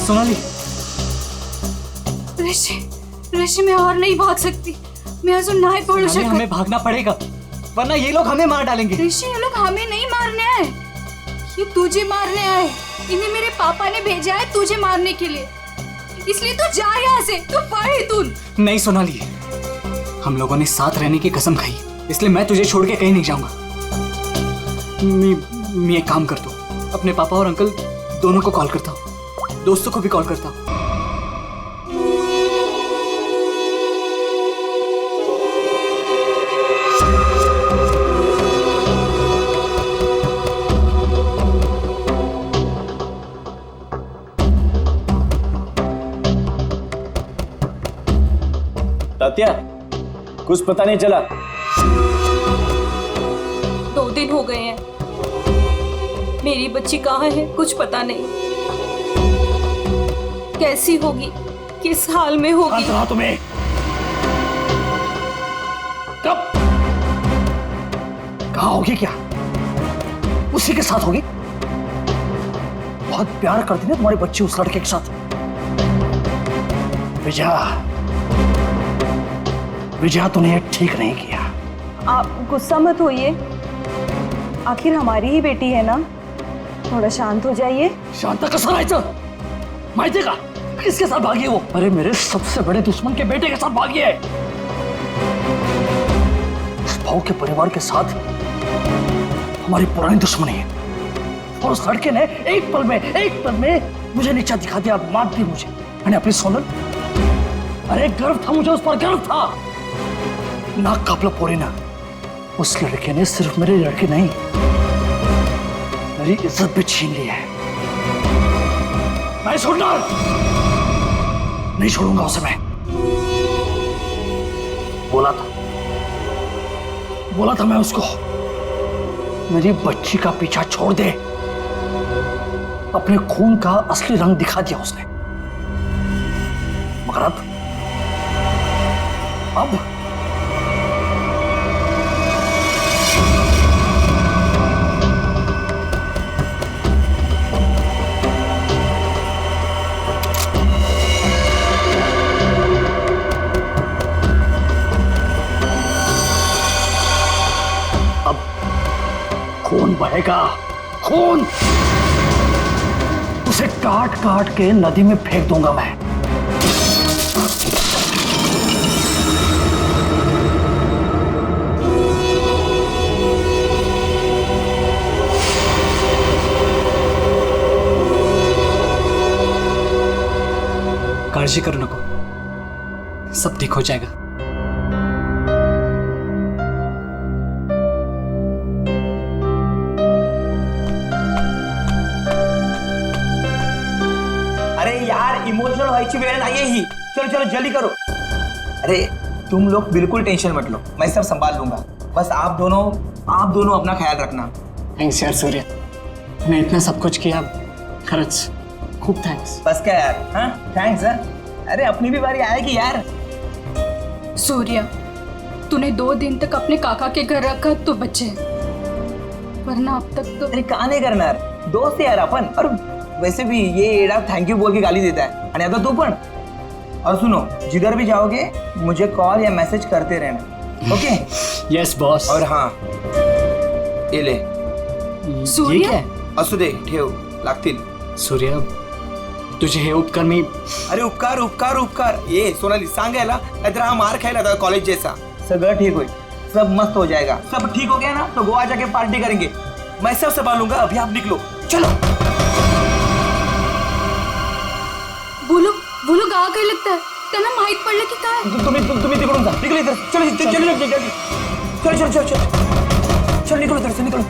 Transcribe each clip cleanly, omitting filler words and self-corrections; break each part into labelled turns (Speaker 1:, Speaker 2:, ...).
Speaker 1: सोनाली।
Speaker 2: ऋषि, ऋषि मैं और नहीं भाग सकती, मैं अजून नाही पडू शकत।
Speaker 1: हमें भागना पड़ेगा वरना ये लोग हमें मार डालेंगे।
Speaker 2: ऋषि ये लोग हमें नहीं मारने आए, ये तुझे मारने आए। इन्हें मेरे पापा ने भेजा है तुझे मारने के लिए, इसलिए तू जा यहाँ से, तू पढ़ तू।
Speaker 1: नहीं सोनाली, हम लोगों ने साथ रहने की कसम खाई, इसलिए मैं तुझे छोड़ के कहीं नहीं जाऊंगा। मैं एक काम करता हूँ, अपने पापा और अंकल दोनों को कॉल करता हूँ, दोस्तों को भी कॉल करता हूँ।
Speaker 3: तात्या, कुछ पता नहीं चला।
Speaker 2: 2 दिन हो गए हैं, मेरी बच्ची कहाँ है कुछ पता नहीं, कैसी होगी, किस हाल में होगी।
Speaker 3: कहाँ तुम्हें? कब? कहाँ होगी? क्या उसी के साथ होगी? बहुत प्यार करती है तुम्हारी बच्ची उस लड़के के साथ। विजया तूने ये ठीक नहीं किया।
Speaker 4: आप गुस्सा मत होइए, आखिर हमारी ही बेटी है ना, थोड़ा शांत हो जाइए।
Speaker 3: शांता कसं राहायचं? माहितीये का किसके साथ भागी है वो? अरे मेरे सबसे बड़े दुश्मन के बेटे के साथ भागी है। उस भाव के परिवार के साथ हमारी पुरानी दुश्मनी है, और उस लड़के ने एक पल में मुझे नीचा दिखा दिया, मार दी मुझे। मैंने अपनी सोनल, अरे गर्व था मुझे, उस पर गर्व था। नाक कापला पोरी ना, उस लड़के ने सिर्फ मेरे लड़के नहीं, मेरी इज्जत भी छीन ली है। मैं छोड़ना नहीं छोड़ूंगा उसे। मैं बोला था मैं उसको, मेरी बच्ची का पीछा छोड़ दे। अपने खून का असली रंग दिखा दिया उसने, मगर अब खून बहेगा, खून। उसे काट काट के नदी में फेंक दूंगा मैं।
Speaker 1: काळजी करू नको, सब ठीक हो जाएगा।
Speaker 5: अरे यार इमोशनल व्हायची वेळ नाहीये ही, चलो चलो जल्दी करो। अरे तुम लोग बिल्कुल टेंशन मत लो, मैं सब संभाल लूंगा। बस आप दोनों अपना ख्याल रखना।
Speaker 1: थैंक्स यार सूर्य, तूने इतना सब कुछ किया, खरंच खूब थैंक्स।
Speaker 5: बस क्या यार, हाँ थैंक्स। अरे अपनी भी बारी आएगी यार।
Speaker 2: सूर्य, तूने 2 दिन तक अपने काका के घर रखा तो बचे, वरना अब तक तो।
Speaker 5: अरे का नाही करणार, दोस्त है यार अपन। और वैसे भी ये एड़ा थैंक यू बोल के गाली देता है, और आता तू पण। और सुनो, जिधर भी जाओगे मुझे कॉल या मैसेज करते रहना, ओके?
Speaker 1: Yes boss.
Speaker 5: और हाँ ये ले,
Speaker 2: सूर्य?
Speaker 1: ये क्या है?
Speaker 5: असू दे, ठेव, लागतील।
Speaker 1: सूर्य, तुझे हे उपकार मी।
Speaker 5: अरे उपकार उपकार उपकार, ये सोनाली सांगायला, नाहीतर हा मार खायला था कॉलेज जैसा। सगळं ठीक होईल, सब मस्त हो जाएगा। सब ठीक हो गया ना तो गोवा जाके पार्टी करेंगे, मैं सब संभालूंगा। अभी आप निकलो, चलो।
Speaker 2: बोलो गावा काय लागतं, त्यांना माहित पडलं की काय?
Speaker 5: तुम्ही तिकडून जा, निकलो इधर, चलो चलो चलो चलो चलो चलो निकलो इधर से, निकलो।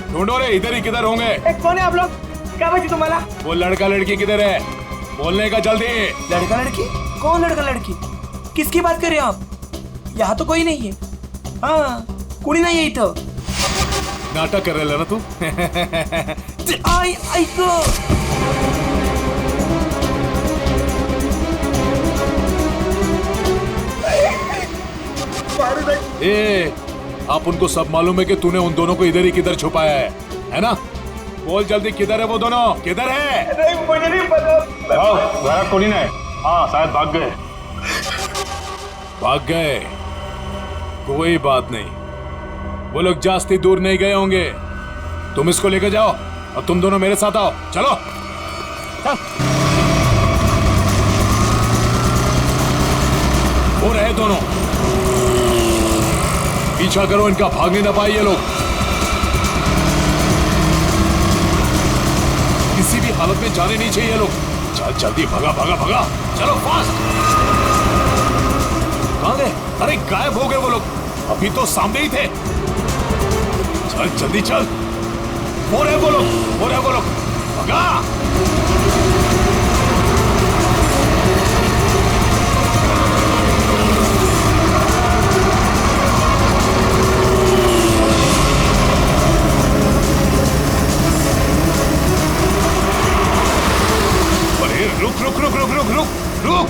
Speaker 6: ढूंढो रे, इधर ही किधर होंगे?
Speaker 5: कौन है आप लोग? क्या बची तुम्हारा?
Speaker 6: वो लड़का लड़की किधर है? बोलने का जल्दी।
Speaker 5: लड़का लड़की? कौन लड़का लड़की? किसकी बात कर रहे हो आप? यहाँ तो कोई नहीं है। हाँ, कुड़ी नहीं है इथं।
Speaker 6: नाटक करायला ना तू.
Speaker 5: आई ऐक.
Speaker 6: ए, आप उनको सब मालूम है कि तूने उन दोनों को इधर ही किधर छुपाया है ना? बोल जल्दी, किधर है वो दोनों? किधर है?
Speaker 5: नहीं, मुझे नहीं पता.
Speaker 7: घरात कोणी नाही. हाँ शायद भाग गए.
Speaker 6: भाग गए? कोई बात नहीं, वो लोग जास्ती दूर नहीं गए होंगे. तुम इसको लेकर जाओ और तुम दोनों मेरे साथ आओ. चलो चल. वो रहे दोनों. पीछा करो इनका, भागने ना पाए ये लोग. किसी भी हालत में जाने नहीं चाहिए ये लोग. चल जल्दी, भगा भगा भगा. चलो फास्ट. कहां गए? अरे गायब हो गए वो लोग. अभी तो सामने ही थे. चल जल्दी चल. हो रहे वो लोग. भगा. अरे रुक रुक रुक रुक रुक रुक रुक.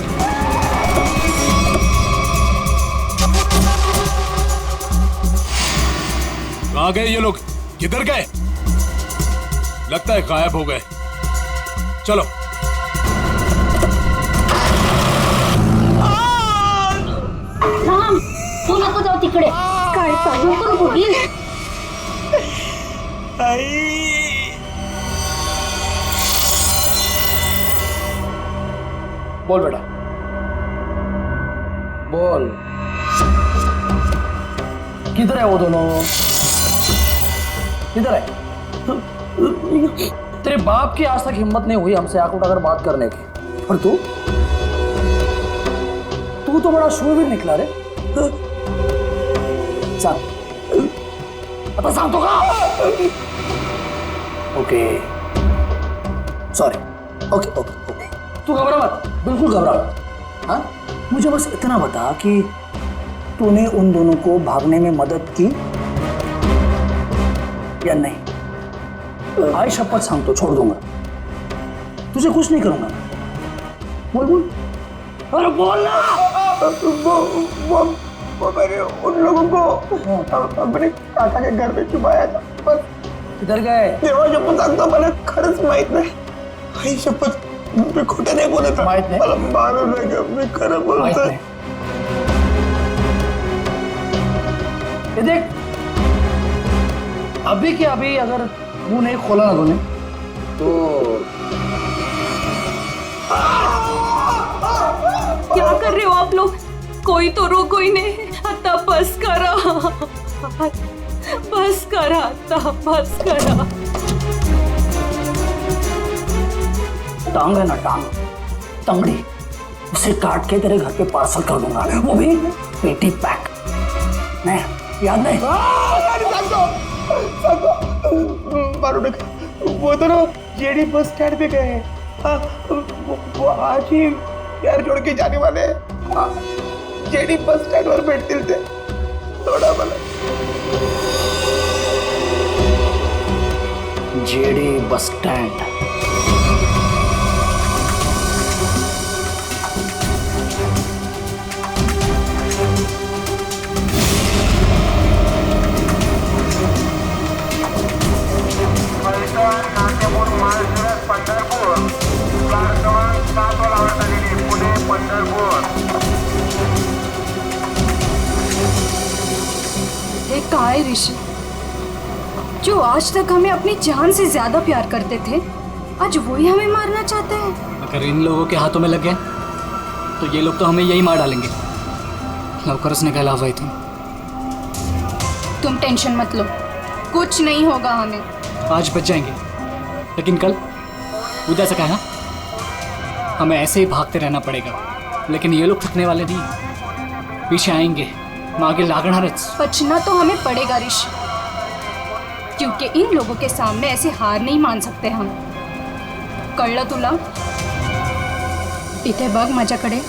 Speaker 6: कहां गए ये लोग? किधर गए? लगता है गायब हो गए. चलो.
Speaker 8: राम, तू नको जाऊ तिकडे. काय चालू करू बोली?
Speaker 3: बोल बेटा, बोल. किधर है वो दोनों? किधर है? तेरे बाप की आज तक हिम्मत नहीं हुई हमसे आंख उठाकर बात करने की, और तू तो बड़ा शूरवीर निकला रे. सांग, आता सांगतो का? Okay, sorry. Okay okay okay, तू घबरा मत, बिल्कुल घबरा मत. हाँ, मुझे बस इतना बता कि तूने उन दोनों को भागने में मदद की या नहीं. आई शपथ सांगतो, छोड़ दूंगा, तुझे कुछ नहीं करूंगा. बोल बोल. अरे बोल ना.
Speaker 5: वो मैंने उन लोगों को अपने काका के घर में छुपाया था. बस.
Speaker 3: किधर गए?
Speaker 5: देवा शपथ सांगतो, मला खरंच माहित नाही. आई शपथ, मी खोटं नाही बोलत.
Speaker 3: माहित नाही?
Speaker 5: मला मारू नका, मी खरं बोलतोय.
Speaker 3: ये देख, अभी के अभी अगर मुंह नहीं खोला ना तूने तो
Speaker 2: क्या कर रहे हो आप लोग? कोई तो रोको इन्हें. आता बस करा. बस करा आता, बस करा.
Speaker 3: टांग है ना, टांग, तंगड़ी, उसे काट के तेरे घर पे पार्सल कर दूंगा, वो भी पेटी पैक. नहीं, याद नहीं?
Speaker 5: मारू नका. वो दोनों जेडी बस स्टैंड पे गए हैं. वो आज ही यार छोड़ के जाने वाले हैं. जेडी बस स्टैंड वर भेटतील ते. थोडा मला.
Speaker 3: JD bus stand.
Speaker 2: ये कहाँ है ऋषि, जो आज तक हमें अपनी जान से ज्यादा प्यार करते थे, आज वही हमें मारना चाहते हैं.
Speaker 1: अगर इन लोगों के हाथों में लग गए तो ये लोग तो हमें यही मार डालेंगे. लवकरच निकाला हुआ तुम.
Speaker 2: तुम टेंशन मत लो, कुछ नहीं होगा हमें.
Speaker 1: आज बच जाएंगे, लेकिन कल उधर से कहना हमें ऐसे ही भागते रहना पड़ेगा. लेकिन ये लोग थकने वाले नहीं, पीछे आएंगे, मागे लागणारच.
Speaker 2: बचना तो हमें पड़ेगा ऋषि, क्योंकि इन लोगों के सामने ऐसे हार नहीं मान सकते हम. कळलं तुला? इथे बघ माझ्याकडे.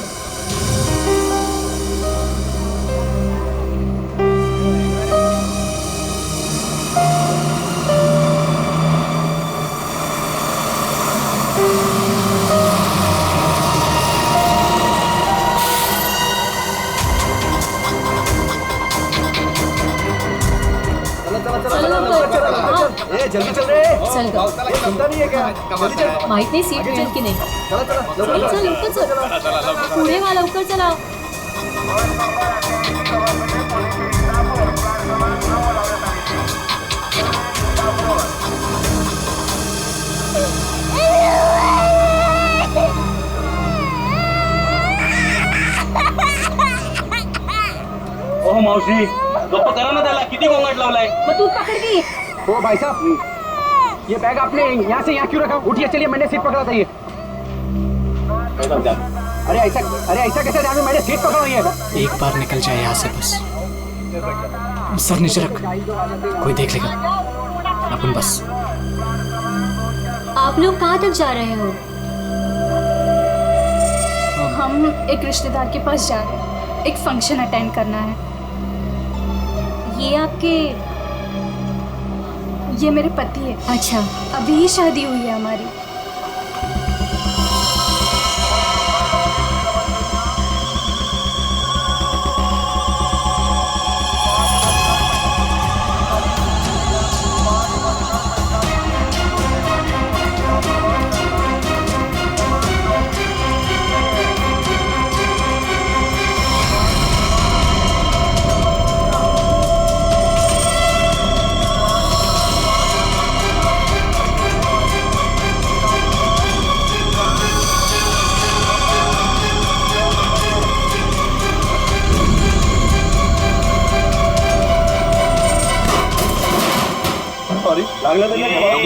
Speaker 3: जल्दी चल रे
Speaker 8: चल ग
Speaker 3: सुनता नहीं है क्या जल्दी चल
Speaker 8: माहित नाही सीट मिळेल की नाही
Speaker 3: चला
Speaker 8: चल चल लवकर चल पुढे वा लवकर चला
Speaker 5: ओह मावशी गप्प करा ना त्याला किती गोंगाट लावलाय
Speaker 8: मग तू पकड की
Speaker 3: ओ भाई साहब ये बैग आपने यहाँ से यहाँ क्यों रखा उठिए चलिए मैंने सीट पकड़ा था ये अरे ऐसा कैसे ध्यान में मैंने सीट पकड़ा हुई है
Speaker 1: एक बार निकल जाए यहाँ से बस। सर नीचे रख, कोई देख लेगा अपन बस।
Speaker 8: आप लोग कहाँ तक जा रहे हो?
Speaker 2: हम एक रिश्तेदार के पास जा रहे हैं, एक फंक्शन अटेंड करना है।
Speaker 8: ये आपके
Speaker 2: ये मेरे पति है,
Speaker 8: अच्छा
Speaker 2: अभी ही शादी हुई है हमारी।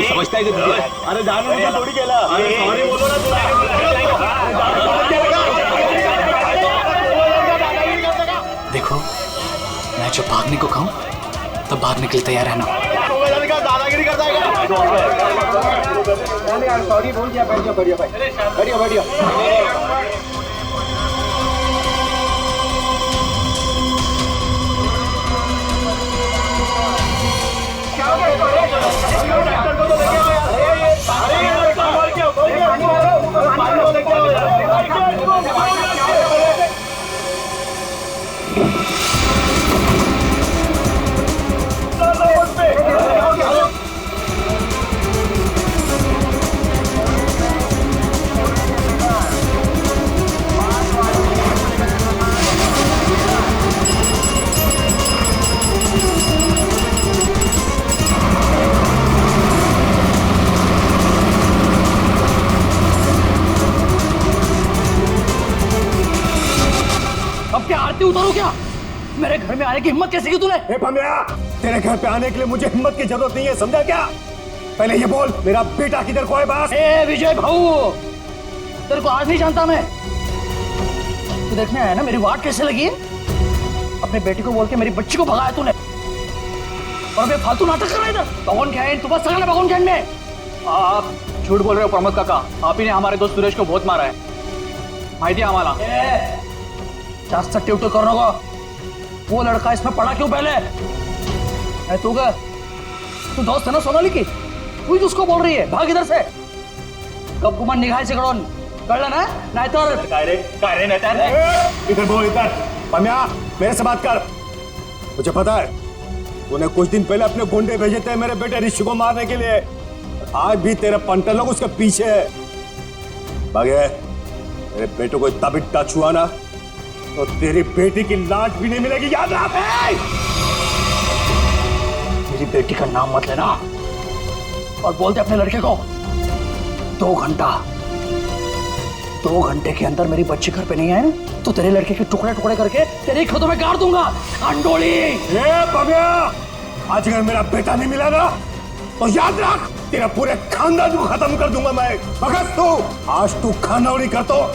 Speaker 5: समझता है कि अरे जाने थोड़ी केला सॉरी बोलो ना
Speaker 1: देखो, मैं जब भागने को कहूँ तब भागने के लिए तैयार रहना।
Speaker 5: दादागिरी करता है
Speaker 3: सॉरी बोल दिया बैठिए बढ़िया भाई बढ़िया बढ़िया अब क्या आरती उतारो क्या? मेरे घर में आने की हिम्मत कैसे की तूने?
Speaker 7: ए पम्या, तेरे घर पे आने के लिए मुझे हिम्मत की जरूरत नहीं है, समझा क्या? पहले ये बोल, मेरा बेटा किधर को है बस?
Speaker 3: ए विजय भाऊ, तेरे को आज नहीं जानता मैं। तू देखने आया ना मेरी वाट कैसे लगी है? अपने बेटी को बोल के मेरी बच्ची को भगाया तूने, और अबे फालतू नाटक कर रहा है इधर। भगवान क्या है, तू बस सगळं भगवान क्या में? आप झूठ बोल रहे हो प्रमोद काका, आप ही ने हमारे दोस्त सुरेश को बहुत मारा है, माहिती है हमारा। जास्त टिवटो करू नको, वो लड़का इसमें पड़ा क्यों पहले? तू का तू दोस्त है ना सोनाली की, तू ही उसको बोल रही है भाग इधर से। कब गुमान निघायचे कडून, कळलं ना? नाहीतर
Speaker 5: काय रे नाहीतर
Speaker 7: इधर बोल इधर। पम्या, मेरे से बात कर। मुझे पता है तूने कुछ दिन पहले अपने गुंडे भेजे थे मेरे बेटे ऋषि को मारने के लिए, आज भी तेरे पंटर लोग उसके पीछे है। बागे, मेरे बेटे को इतना भी टच हुआ ना तो तेरी बेटी की लाज भी नहीं मिलेगी, याद रख।
Speaker 3: मेरी बेटी का नाम मत लेना, और बोलते अपने लड़के को 2 घंटे के अंदर मेरी बच्ची घर पे नहीं आए ना तो तेरे लड़के के टुकड़े टुकड़े करके तेरे खेतों में गाड़ दूंगा, अंडोली।
Speaker 7: पम्या, आज अगर मेरा बेटा नहीं मिला ना तो याद रख तेरा पूरे खानदान को खत्म कर दूंगा मैं। भगत तू आज तू खानौड़ी करतो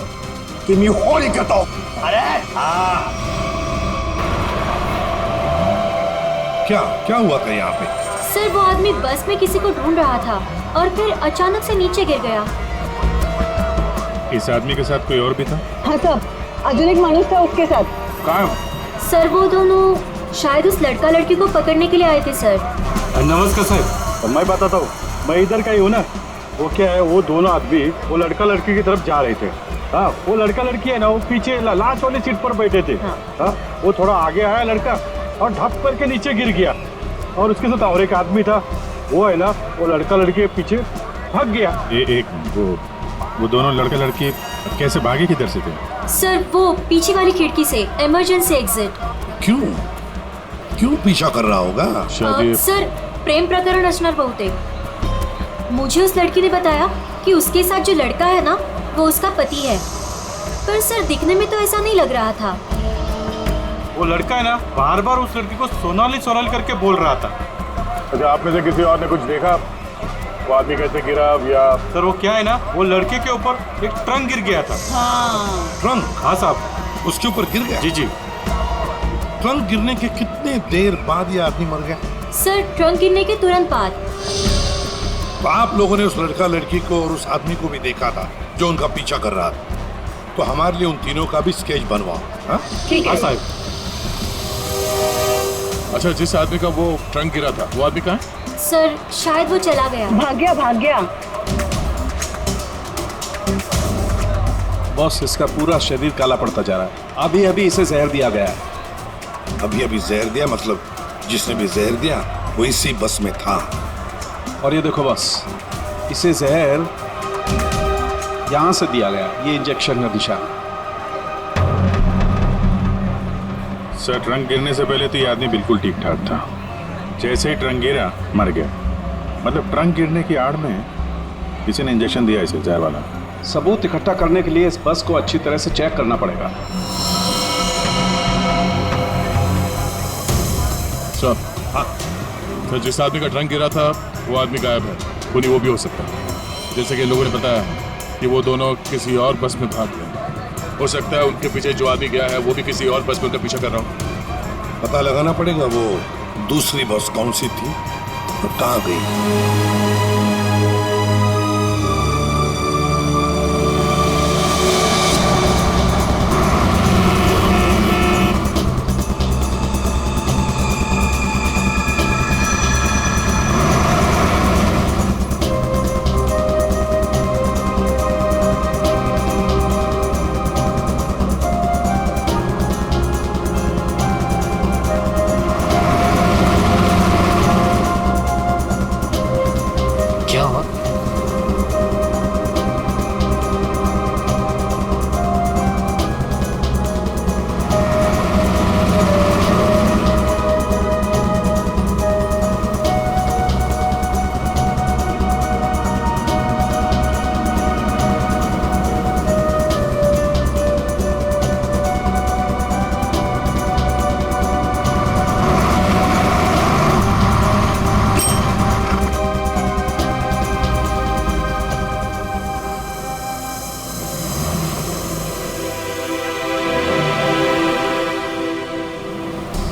Speaker 7: कि मैं होली करतो।
Speaker 3: अरे
Speaker 7: हाँ,
Speaker 6: क्या हुआ था यहाँ पे?
Speaker 8: सर वो आदमी बस में किसी को ढूंढ रहा था और फिर अचानक से नीचे गिर गया।
Speaker 6: इस आदमी के साथ कोई और भी था?
Speaker 4: हाँ साहब, अजून एक माणूस था उसके साथ।
Speaker 6: कहाँ?
Speaker 8: सर वो दोनों शायद उस लड़का लड़की को पकड़ने के लिए आए थे सर।
Speaker 6: नमस्कार सर।
Speaker 7: तो मैं बताता हूँ, मैं इधर का ही हूँ ना। वो क्या है, वो दोनों आदमी वो लड़का लड़की की तरफ जा रहे थे। हाँ, वो लड़का लड़की है ना, वो पीछे लास्ट वाली सीट पर बैठे थे। हाँ, वो थोड़ा आगे आया लड़का और ढप करके नीचे गिर गया, और उसके साथ और एक आदमी था वो है ना, वो लड़का लड़की के पीछे भाग गया।
Speaker 6: एक वो दोनों लड़के लड़की कैसे भागे, किधर से थे?
Speaker 8: सर वो पीछे वाली खिड़की से, इमरजेंसी एग्जिट।
Speaker 9: क्यों पीछा कर रहा होगा?
Speaker 6: शादी
Speaker 8: सर प्रेम प्रकरण असणार बहुतेक। मुझे उस लड़की ने बताया कि उसके साथ जो लड़का है ना वो उसका पति है, पर सर दिखने में तो ऐसा नहीं लग रहा था।
Speaker 10: वो लड़का है ना बार बार उस लड़की को सोनाली सोनाली करके बोल रहा था।
Speaker 7: अच्छा, आप में से किसी और ने कुछ देखा? वो आदमी कैसे गिरा या?
Speaker 10: सर वो क्या है ना, वो लड़के के ऊपर एक ट्रंक गिर गया था।
Speaker 9: ट्रंक?
Speaker 10: हाँ साहब,
Speaker 9: उसके ऊपर गिर गया?
Speaker 10: जी जी।
Speaker 9: ट्रंक गिरने के कितने देर बाद ये आदमी मर गया?
Speaker 8: सर ट्रंक गिरने के तुरंत बाद।
Speaker 9: तो आप लोगों ने उस लड़का लड़की को और उस आदमी को भी देखा था जो उनका पीछा कर रहा था, तो हमारे लिए उन तीनों का भी स्केच बनवाओ। हाँ?
Speaker 8: ठीक है
Speaker 10: साहब।
Speaker 6: अच्छा, जिस आदमी का वो ट्रंक गिरा था वो आदमी कहाँ है?
Speaker 8: सर शायद वो चला गया।
Speaker 4: भाग गया।
Speaker 11: बॉस, इसका पूरा शरीर काला पड़ता जा रहा है। अभी इसे जहर दिया गया है।
Speaker 9: अभी जहर दिया? मतलब जिसने भी जहर दिया वो इसी बस में था।
Speaker 11: और ये देखो बॉस, इसे जहर यहां से दिया गया, ये इंजेक्शन का निशान।
Speaker 6: सर ट्रंक गिरने से पहले तो ये आदमी बिल्कुल ठीक ठाक था, जैसे ही ट्रंक गिरा मर गया। मतलब ट्रंक गिरने की आड़ में किसी ने इंजेक्शन दिया इसे, जहर वाला।
Speaker 11: सबूत इकट्ठा करने के लिए इस बस को अच्छी तरह से चेक करना पड़ेगा।
Speaker 6: सर हाँ, तो जिस आदमी का ट्रंक गिरा था वो आदमी गायब है। खूनी वो भी हो सकता है, जैसे कि लोगों ने बताया कि वो दोनों किसी और बस में भाग गए। हो सकता है उनके पीछे जो आदमी गया है वो भी किसी और बस में उनका पीछा कर रहा हो।
Speaker 9: पता लगाना पड़ेगा वो दूसरी बस कौन सी थी और कहाँ गई।
Speaker 1: क्या हुआ?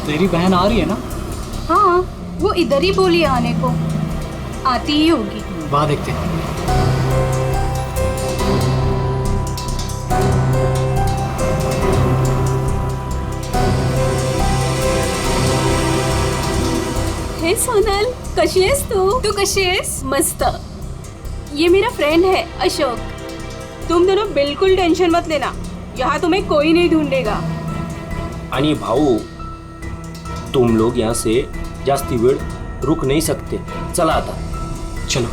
Speaker 1: तेरी बहन आ रही है ना?
Speaker 2: हाँ, वो इधर ही बोली आने को, आती ही होगी।
Speaker 1: वहाँ देखते हैं।
Speaker 2: हे सोनल, कशी आहेस तू कशी आहेस? मस्त। ये मेरा फ्रेंड है अशोक। तुम दोनों बिल्कुल टेंशन मत लेना, यहाँ तुम्हें कोई नहीं ढूंढेगा।
Speaker 12: आणि भाऊ, तुम लोग यहाँ से जास्ती वेळ रुक नहीं सकते। चला आता।
Speaker 1: चलो।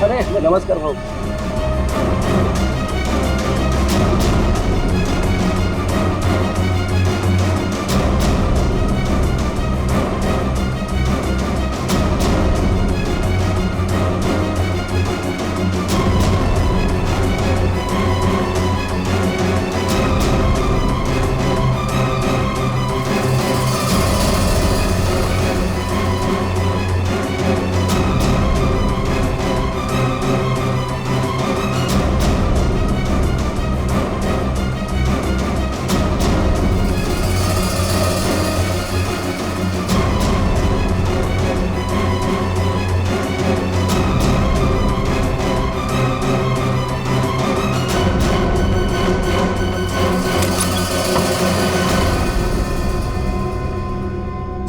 Speaker 3: अरे नमस्कार भाऊ।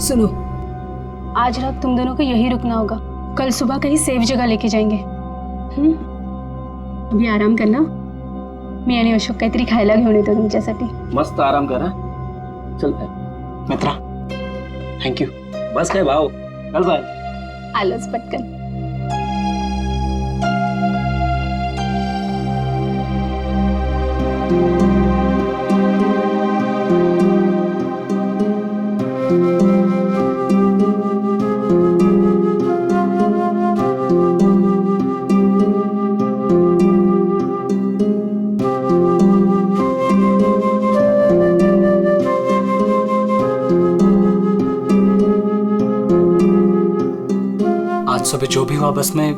Speaker 4: सुनो,
Speaker 2: आज रात तुम दोनों को यही रुकना होगा, कल सुबह कहीं सेफ जगह लेके जाएंगे। अभी आराम करना, मी आणि अशोक काहीतरी खायला घेऊन येतो तुमच्यासाठी।
Speaker 12: मस्त आराम करा, चल बाय
Speaker 3: मित्रा, थँक्यू।
Speaker 12: बस काय भाऊ, चल बाय।
Speaker 2: आलोच पटकन।
Speaker 1: आज सुबह जो भी हुआ बस में,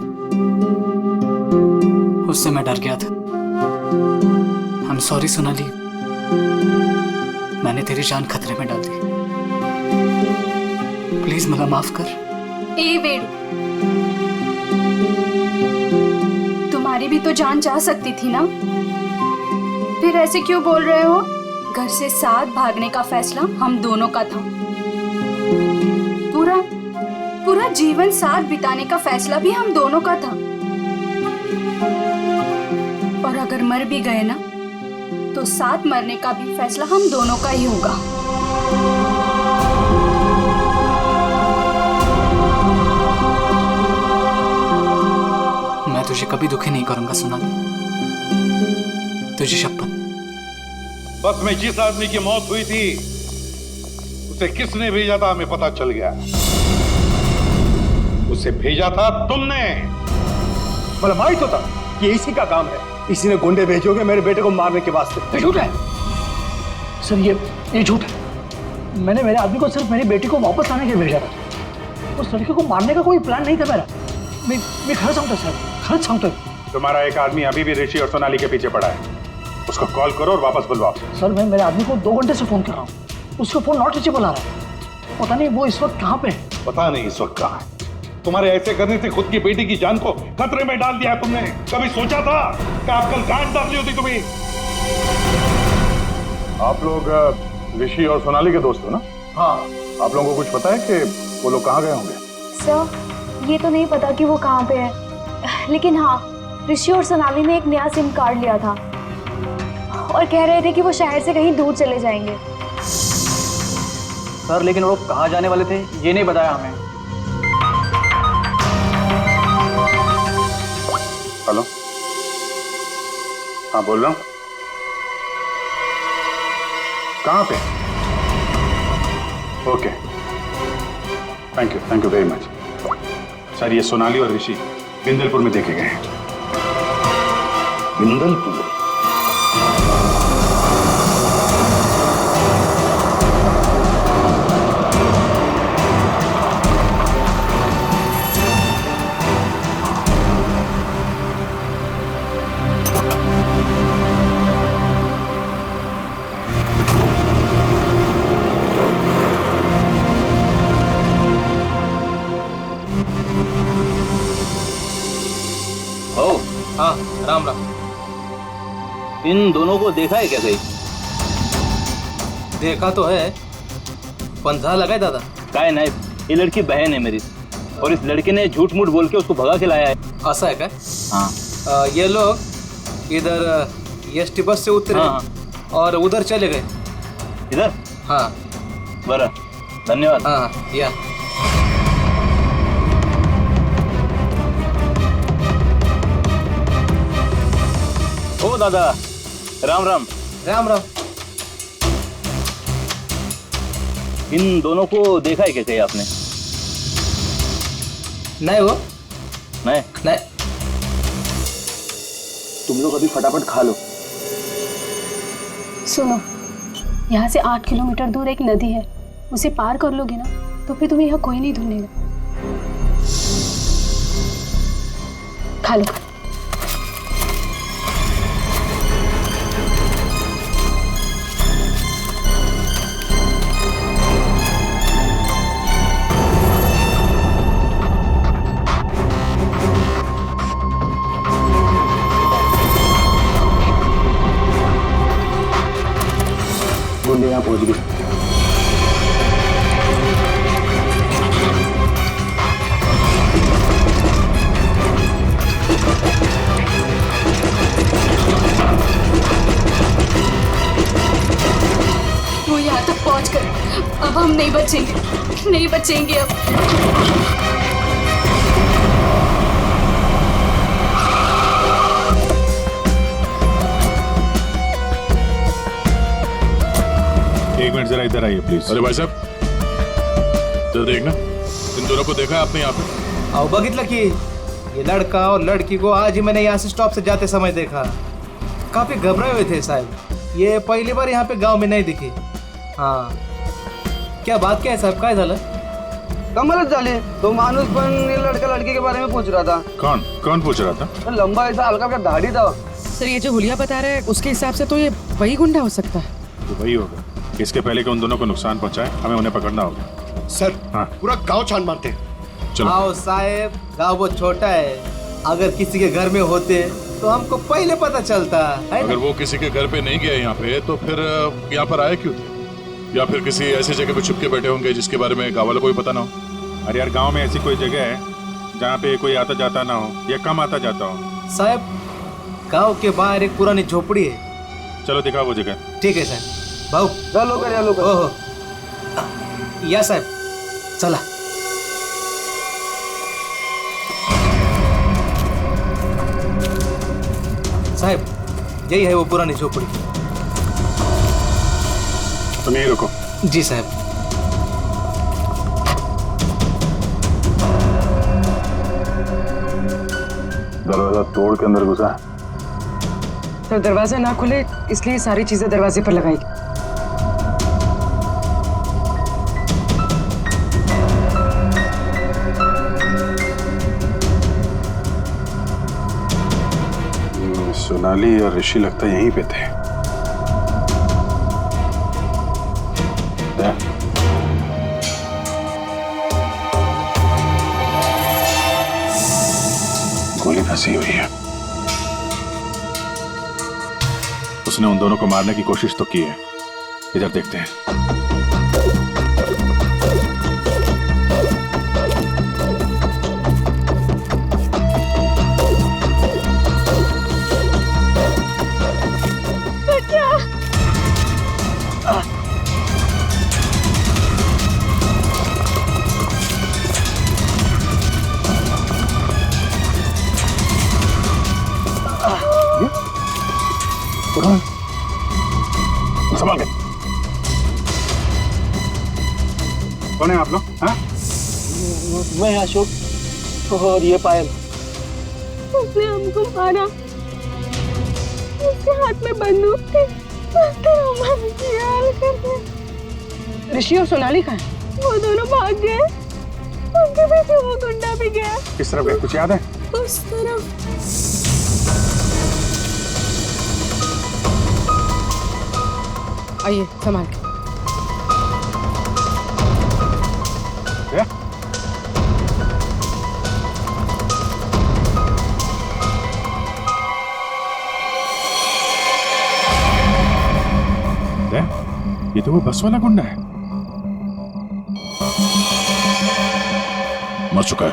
Speaker 1: उससे मैं डर गया था। आई एम सॉरी सोनाली, मैंने तेरी जान खतरे में डाल दी। प्लीज मला माफ कर।
Speaker 2: ए वेड, तुम्हारी भी तो जान जा सकती थी ना, फिर ऐसे क्यों बोल रहे हो? घर से साथ भागने का फैसला हम दोनों का था, पूरा पूरा जीवन साथ बिताने का फैसला भी हम दोनों का था। और अगर मर भी गए ना, तो साथ मरने का भी फैसला हम दोनों का ही होगा।
Speaker 1: मैं तुझे कभी दुखी नहीं करूंगा सोनाली, तुझे शपथ।
Speaker 9: बस में जिस आदमी की मौत हुई थी उसे किसने भेजा था हमें पता चल गया। उसे भेजा था तुमने।
Speaker 7: मतलब मालूम तो था कि इसी का काम है, इसी ने गुंडे भेजोगे मेरे बेटे को मारने के वास्ते।
Speaker 3: ये झूठ है सर, ये झूठ है। मैंने मेरे आदमी को सिर्फ मेरी बेटी को वापस लाने के लिए भेजा था, उस लड़के को मारने का कोई प्लान नहीं था मेरा। मैं खरं सांगतो सर, खरंच सांगतोय।
Speaker 11: तुम्हारा एक आदमी अभी भी ऋषि और सोनाली के पीछे पड़ा है, उसको कॉल करो और वापस बुलवाओ।
Speaker 3: सर मैं मेरे आदमी को 2 घंटे से फोन कर रहा हूँ, उसका फोन नॉट रीचेबल आ रहा है। पता नहीं वो इस वक्त कहाँ पे है।
Speaker 9: पता नहीं इस वक्त कहाँ है। तुम्हारे ऐसे करने से खुद की बेटी की जान को खतरे में डाल दिया तुमने। कभी सोचा था कि आप कल गांठ डालनी होती तुम्हें?
Speaker 6: आप लोग ऋषि और सोनाली के दोस्त हो ना?
Speaker 3: हाँ।
Speaker 6: आप लोगों को कुछ पता है कि वो लोग कहाँ गए होंगे?
Speaker 4: सर ये तो नहीं पता कि वो कहाँ पे है, लेकिन हाँ ऋषि और सोनाली ने एक नया सिम कार्ड लिया था और कह रहे थे कि वो शहर से कहीं दूर चले जाएंगे।
Speaker 3: सर लेकिन वो कहाँ जाने वाले थे ये नहीं बताया हमें।
Speaker 6: हेलो, हाँ बोल रहा हूँ। कहाँ पे? Okay, thank you very much. Sir ये सोनाली और ऋषि बिंदलपुर में देखे गए हैं।
Speaker 9: बिंदलपुर?
Speaker 5: हाँ राम राम।
Speaker 12: इन दोनों को देखा है क्या कहीं?
Speaker 5: देखा तो है, पंजा लगाए दादा।
Speaker 12: काय नहीं, ये लड़की बहन है मेरी, और इस लड़के ने झूठ मूठ बोल के उसको भगा के लाया है।
Speaker 5: ऐसा है क्या?
Speaker 12: हाँ।
Speaker 5: ये लोग इधर एसटी बस से उतरे और उधर चले गए।
Speaker 12: इधर?
Speaker 5: हाँ।
Speaker 12: बरा, धन्यवाद।
Speaker 5: हाँ या।
Speaker 12: ओ दादा, राम राम।
Speaker 5: राम राम।
Speaker 12: इन दोनों को देखा है क्या कहीं आपने?
Speaker 5: नहीं वो
Speaker 12: नहीं।
Speaker 3: तुम लोग अभी फटाफट खा लो।
Speaker 2: सुनो, यहाँ से 8 किलोमीटर दूर एक नदी है, उसे पार कर लोगे ना तो फिर तुम्हें यहाँ कोई नहीं ढूंढेगा। खा लो।
Speaker 3: गुंडे यहाँ पहुंच गए।
Speaker 2: तक पहुंचकर अब हम नहीं बचेंगे, नहीं बचेंगे अब।
Speaker 11: एक मिनट जरा इधर आइए प्लीज।
Speaker 6: अरे भाई साहब जरा देखना, इन दोनों को देखा है आपने यहाँ पे?
Speaker 5: आओ बगितला की ये लड़का और लड़की को आज ही मैंने यहाँ से स्टॉप से जाते समय देखा। काफी घबराए हुए थे साहब। ये पहली बार यहाँ पे गांव में नहीं दिखी। हाँ, क्या बात क्या है साहब, काय झालं?
Speaker 13: कमलच झाली। तो माणूस पण ये लड़का लड़की के बारे में पूछ रहा था।
Speaker 6: कौन कौन पूछ रहा था?
Speaker 13: तो लंबा ऐसा हल्का का दाढ़ी था।
Speaker 14: सर ये जो हुलिया बता रहा है उसके हिसाब से तो ये वही गुंडा हो सकता है।
Speaker 11: तो वही होगा। इसके पहले कि उन दोनों को नुकसान पहुंचाए हमें उन्हें पकड़ना होगा।
Speaker 7: सर
Speaker 11: हाँ
Speaker 7: पूरा गांव छान मारते।
Speaker 11: चलो।
Speaker 5: आओ साहब, गांव बहुत छोटा है। अगर किसी के घर में होते तो हमको पहले पता चलता है।
Speaker 6: अगर वो किसी के घर पे नहीं गया यहाँ पे तो फिर यहाँ पर आए क्यों थे? या फिर किसी ऐसी जगह पे छुप के बैठे होंगे जिसके बारे में गाँव वालों को भी पता ना हो।
Speaker 11: अरे यार गांव में ऐसी कोई जगह है जहाँ पे कोई आता जाता ना हो या कम आता जाता हो?
Speaker 5: साहब गांव के बाहर एक पुरानी झोपड़ी है।
Speaker 11: चलो दिखाओ वो जगह।
Speaker 5: ठीक है साहब। भाऊ
Speaker 13: या लोग
Speaker 5: ओहो या साहब चला। साहब यही है वो पुरानी झोपड़ी।
Speaker 11: तुम यहीं रुको।
Speaker 5: जी साहब।
Speaker 6: दरवाजा तोड़ के अंदर घुसा।
Speaker 14: तो दरवाजा ना खुले इसलिए सारी चीजें दरवाजे पर लगाई।
Speaker 11: सोनाली और ऋषि लगता यहीं पे थे। गोली फंसी हुई है। उसने उन दोनों को मारने की कोशिश तो की है। इधर देखते हैं।
Speaker 6: संभाल के।
Speaker 11: कौन है आप लोग? हाँ?
Speaker 3: मैं अशोक और ये पायल।
Speaker 2: उसने हमको मारा। उसके हाथ में बंदूक थी।
Speaker 14: ऋषि और सोनाली कहाँ है?
Speaker 2: वो दोनों भाग गए। उनके पीछे वो गुंडा भी गया।
Speaker 11: किस तरफ गए कुछ याद है?
Speaker 2: उस तरफ।
Speaker 14: आइए संभाल के।
Speaker 11: ये तो वो बस वाला गुंडा है।
Speaker 6: मर चुका है।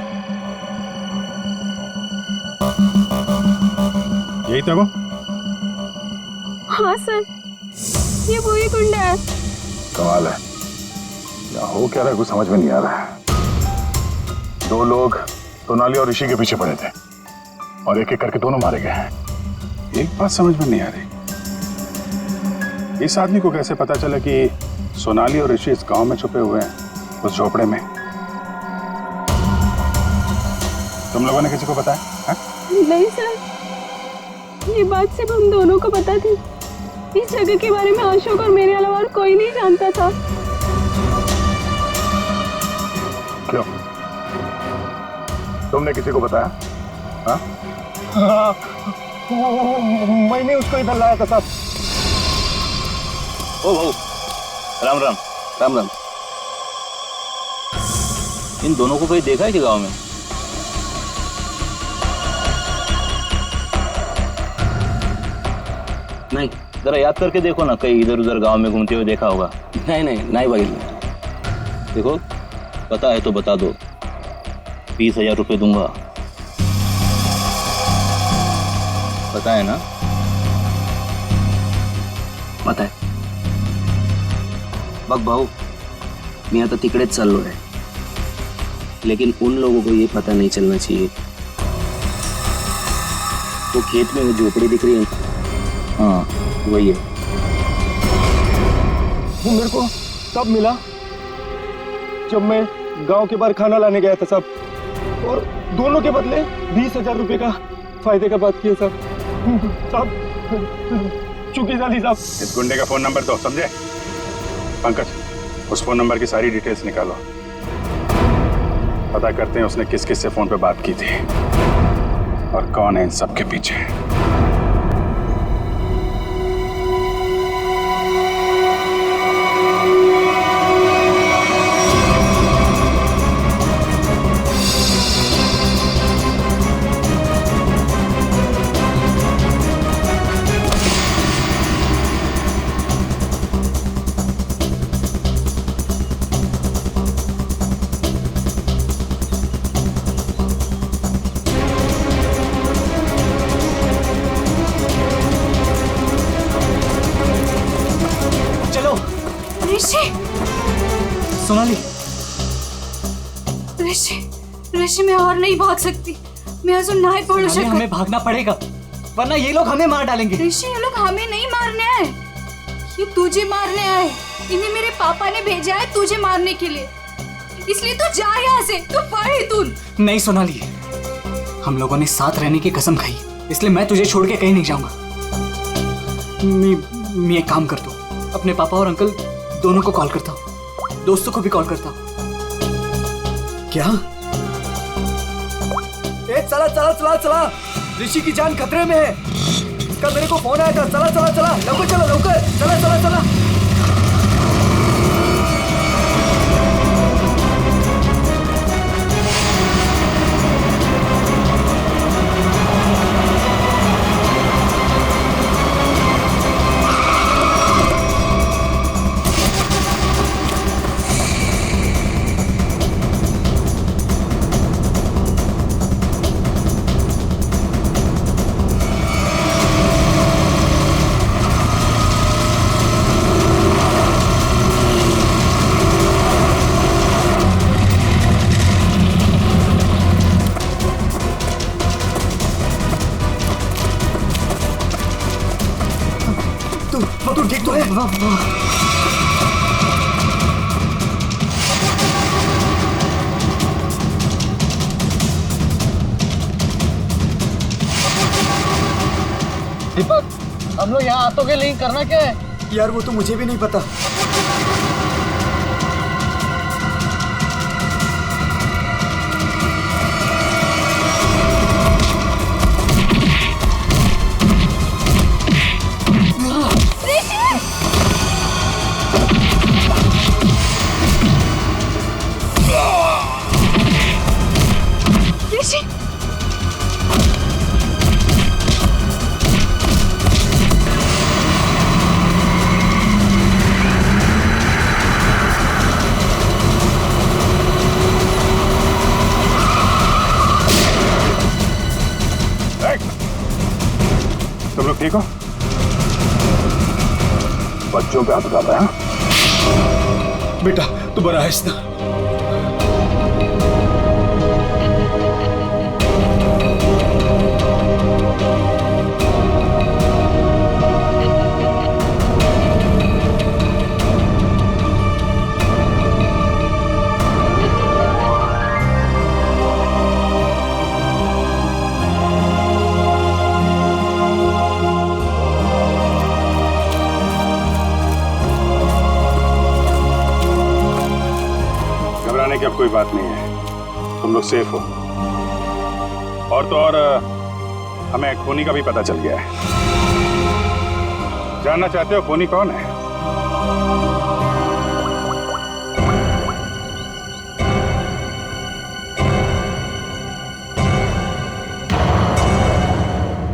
Speaker 11: यही था वो?
Speaker 2: हाँ सर, ये वही गुंडा है।
Speaker 6: कमाल है, यहाँ हो क्या रहा है कुछ समझ में नहीं आ रहा है। दो लोग सोनाली और ऋषि के पीछे पड़े थे और एक एक करके दोनों मारे गए हैं।
Speaker 11: एक बात समझ में नहीं आ रही, इस आदमी को कैसे पता चला कि सोनाली और ऋषि इस गांव में छुपे हुए हैं उस झोपड़े में? तुम लोगों ने किसी को बताया? हाँ?
Speaker 2: नहीं सर, ये बात सिर्फ हम दोनों को पता थी। इस जगह के बारे में अशोक और मेरे अलावा और कोई नहीं जानता था।
Speaker 6: क्यों? तुमने किसी को बताया? हाँ?
Speaker 7: हाँ, मैंने उसको इधर लाया था साहब।
Speaker 12: ओ भाऊ, राम राम। राम राम। इन दोनों को कहीं देखा है कि गांव में? नहीं, जरा याद करके देखो ना, कहीं इधर उधर गांव में घूमते हुए देखा होगा। नहीं भाई, देखो पता है तो बता दो, 20,000 रुपये दूंगा। पता है ना? पता है। बघ भाऊ, मी आता तिकडेच चाललो आहे, लेकिन उन लोगों को ये पता नहीं चलना चाहिए। वो खेत में वो झोपड़ी दिख रही है, हाँ वही है।
Speaker 7: वो मेरे को तब मिला जब मैं गांव के बाहर खाना लाने गया था साहब, और दोनों के बदले 20,000 रुपए का फायदे का बात किया साहब। चुकी जाली साहब।
Speaker 11: इस गुंडे का फोन नंबर दो, समझे? पंकज, उस फोन नंबर की सारी डिटेल्स निकालो, पता करते हैं उसने किस किस से फोन पे बात की थी और कौन है इन सब के पीछे।
Speaker 1: सोनाली,
Speaker 2: ऋषि मैं और नहीं भाग सकती, मैं अजून नहीं पडू शकत।
Speaker 1: हमें भागना पड़ेगा, वरना ये लोग हमें मार डालेंगे।
Speaker 2: ऋषि, ये लोग हमें नहीं मारने आए, ये तुझे मारने आए। इन्हें मेरे पापा ने भेजा है तुझे मारने के लिए, इसलिए तू जा यहाँ से, तू पढ़ तुन।
Speaker 1: नहीं सोनाली, हम लोगों ने साथ रहने की कसम खाई, इसलिए मैं तुझे छोड़ के कहीं नहीं जाऊंगा। मैं एक काम करता हूँ, अपने पापा और अंकल दोनों को कॉल करता हूँ, दोस्तों को भी कॉल करता हूँ।
Speaker 3: क्या? चला चला चला चला, ऋषि की जान खतरे में है। इसका मेरे को फोन आया था। चला चला चला, लवकर चलो, लवकर चला चला चला। तू ठीक तो है?
Speaker 13: दीपक, हम लोग यहाँ आतों के लिए करना क्या है?
Speaker 3: यार वो तो मुझे भी नहीं पता।
Speaker 11: तुम लोग ठीक हो? बच्चों पे हाथ उठा रहा है?
Speaker 3: बेटा तू बड़ा है ना?
Speaker 11: की अब कोई बात नहीं है, तुम लोग सेफ हो। और तो और हमें खूनी का भी पता चल गया है। जानना चाहते हो खूनी कौन है?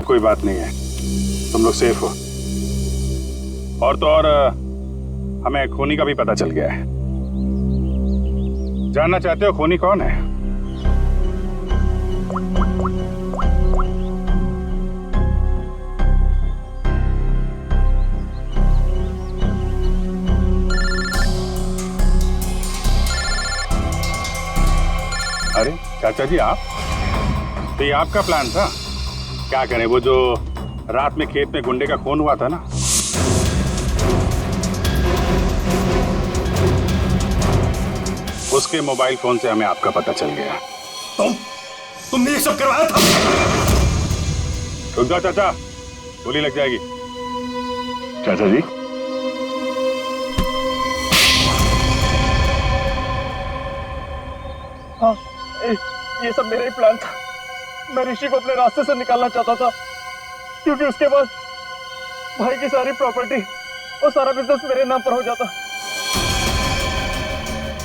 Speaker 11: कोई बात नहीं है, तुम लोग सेफ हो। और तो और हमें खूनी का भी पता चल गया है। जानना चाहते हो खूनी कौन है? चाचा जी आप, तो ये आपका प्लान था? क्या करें, वो जो रात में खेत में गुंडे का खून हुआ था ना, उसके मोबाइल फोन से हमें आपका पता चल गया।
Speaker 7: तुमने ये सब करवाया था?
Speaker 11: रुक जाओ चाचा, गोली लग जाएगी। चाचा जी,
Speaker 3: हाँ, ये सब मेरा ही प्लान था। मैं ऋषि को अपने रास्ते से निकालना चाहता था, क्योंकि उसके बाद भाई की सारी प्रॉपर्टी और सारा बिजनेस मेरे नाम पर हो जाता।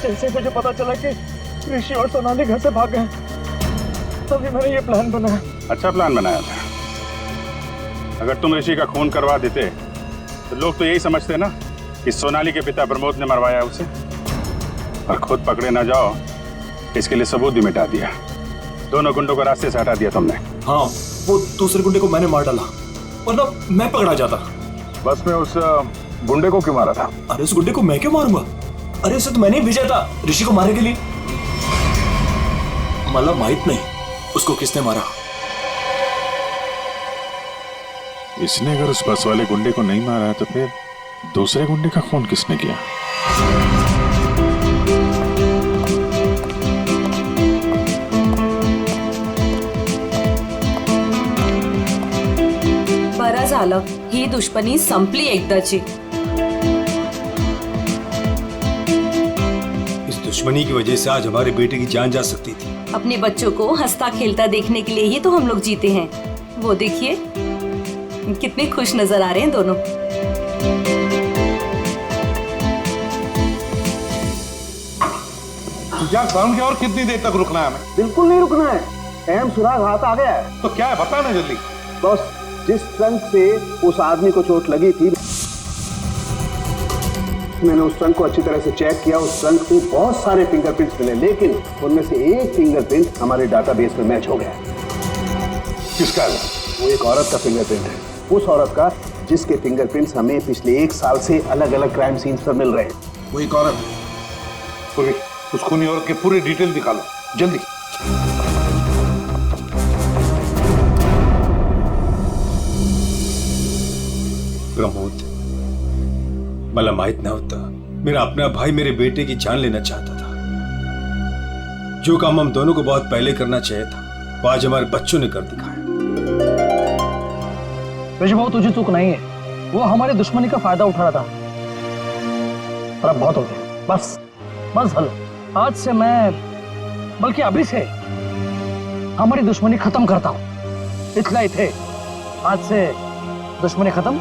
Speaker 3: जैसे मुझे पता चला कि ऋषि और सोनाली घर से भाग गए, तभी मैंने ये प्लान बनाया।
Speaker 11: अच्छा प्लान बनाया था। अगर तुम ऋषि का खून करवा देते तो लोग तो यही समझते ना कि सोनाली के पिता प्रमोद ने मरवाया उसे, और खुद पकड़े ना जाओ इसके लिए सबूत भी मिटा दिया। दोनों गुंडों को रास्ते से हटा दिया तुमने।
Speaker 7: हाँ, वो दूसरे गुंडे को मैंने मार डाला, वरना मैं पकड़ा जाता।
Speaker 11: बस में उस गुंडे को क्यों मारा था?
Speaker 7: अरे उस गुंडे को मैं क्यों मारूंगा? अरे उसे तो मैंने ही भेजा था ऋषि को मारने के लिए। मतलब माहित नहीं उसको किसने मारा।
Speaker 6: इसने अगर उस बस वाले गुंडे को नहीं मारा है तो फिर दूसरे गुंडे का खून किसने किया?
Speaker 2: बरं झालं, ही दुश्मनी संपली एकदाची।
Speaker 7: इस दुश्मनी की वजह से आज हमारे बेटे की जान जा सकती थी।
Speaker 2: अपने बच्चों को हंसता खेलता देखने के लिए ही तो हम लोग जीते हैं। वो देखिए कितने खुश नजर आ रहे हैं दोनों।
Speaker 9: यार साउंड क्या, और कितनी देर तक रुकना है हमें?
Speaker 15: बिल्कुल नहीं रुकना है, अहम सुराग हाथ आ गया है।
Speaker 9: तो क्या है बता ना जल्दी।
Speaker 15: बॉस, जिस ट्रंक से उस आदमी को चोट लगी थी, मैंने उस ट्रंक को अच्छी तरह से चेक किया। उस ट्रंक से बहुत सारे फिंगरप्रिंट्स मिले, लेकिन उनमें से एक फिंगरप्रिंट हमारे डाटाबेस में मैच हो गया।
Speaker 9: किसका?
Speaker 15: वो एक औरत का फिंगरप्रिंट है, उस औरत का जिसके फिंगरप्रिंट्स हमें पिछले 1 साल से अलग अलग क्राइम सीन्स पर मिल रहे हैं।
Speaker 9: वो एक औरत, पूरी उस खूनी औरत के पूरे डिटेल निकालो जल्दी।
Speaker 7: प्रमोद, मला माहित नव्हता मेरा अपना भाई मेरे बेटे की जान लेना चाहता था। जो काम हम दोनों को बहुत पहले करना चाहिए था, वो आज हमारे बच्चों ने कर दिखाया।
Speaker 3: ऋषि, तुझे चूक नहीं है, वो हमारी दुश्मनी का फायदा उठा रहा था। पर अब बहुत हो गया, बस बस हल। आज से मैं, बल्कि अभी से हमारी दुश्मनी खत्म करता हूं। इतना ही थे, आज से दुश्मनी खत्म,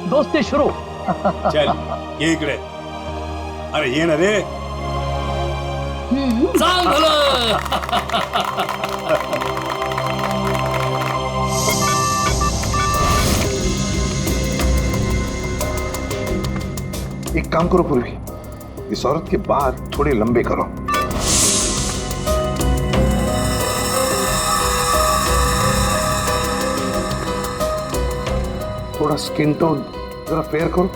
Speaker 3: दोस्ती शुरू।
Speaker 7: चल ये इकडे, अरे ये ना रे।
Speaker 1: सांग भलं।
Speaker 9: एक काम करो पूर्वी, इस औरत के बाल थोड़े लंबे करो। थोड़ा स्किन टोन जरा फेयर करो।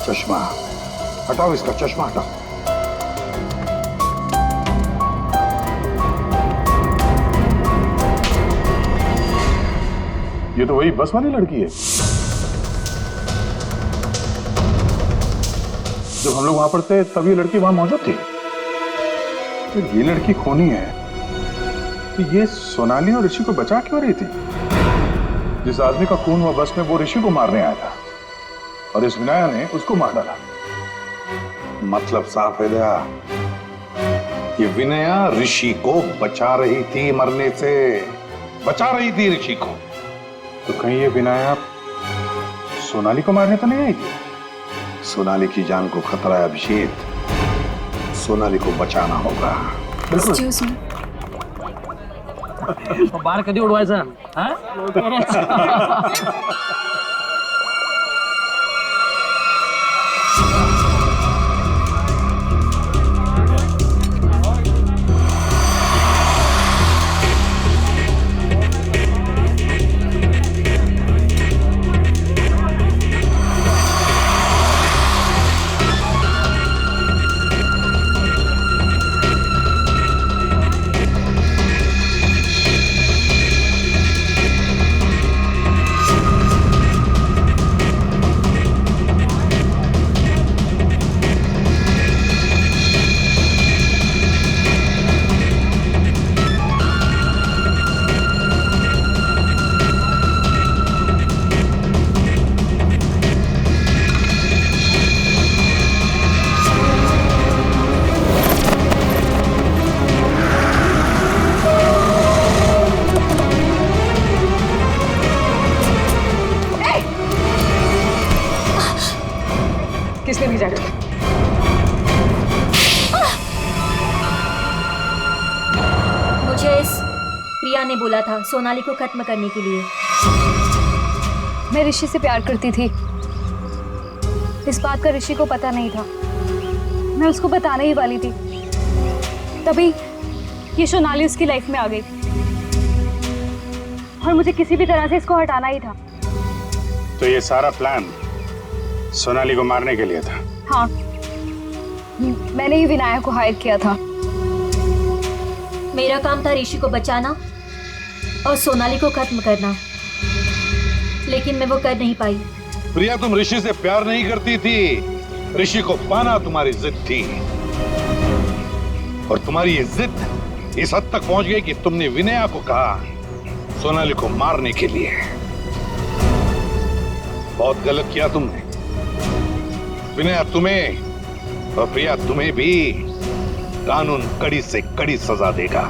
Speaker 9: चश्मा हटाओ, इसका चश्मा हटाओ।
Speaker 6: ये तो वही बस वाली लड़की है जब हम लोग वहां पर थे, तब ये लड़की वहां मौजूद थी। तो ये लड़की खूनी है, तो ये सोनाली और ऋषि को बचा क्यों रही थी? जिस आदमी का खून हुआ बस में, वो ऋषि को मारने आया था और इस विनाया ने उसको मार डाला।
Speaker 9: मतलब साफ है दया, ये विनया ऋषि को बचा रही थी मरने से, बचा रही थी ऋषि को।
Speaker 6: तो कहीं ये विनाया सोनाली को मारने तो नहीं आई थी?
Speaker 9: सोनाली की जान को खतरा है अभिषेक, सोनाली को बचाना होगा।
Speaker 4: एक्सक्यूज मी,
Speaker 3: बार कधी उडवायचा?
Speaker 14: किसने भेजा?
Speaker 8: मुझे प्रिया ने बोला था सोनाली को खत्म करने के लिए।
Speaker 4: मैं ऋषि से प्यार करती थी, इस बात का ऋषि को पता नहीं था। मैं उसको बताने ही वाली थी, तभी ये सोनाली उसकी लाइफ में आ गई और मुझे किसी भी तरह से इसको हटाना ही था।
Speaker 11: तो ये सारा प्लान सोनाली को मारने के लिए था?
Speaker 4: हाँ, मैंने ही विनायक को हायर किया था।
Speaker 8: मेरा काम था ऋषि को बचाना और सोनाली को खत्म करना, लेकिन मैं वो कर नहीं पाई।
Speaker 9: प्रिया, तुम ऋषि से प्यार नहीं करती थी, ऋषि को पाना तुम्हारी जिद थी। और तुम्हारी ये जिद इस हद तक पहुंच गई कि तुमने विनया को कहा सोनाली को मारने के लिए। बहुत गलत किया तुमने। विनया तुम्हें और प्रिया तुम्हें भी कानून कड़ी से कड़ी सजा देगा।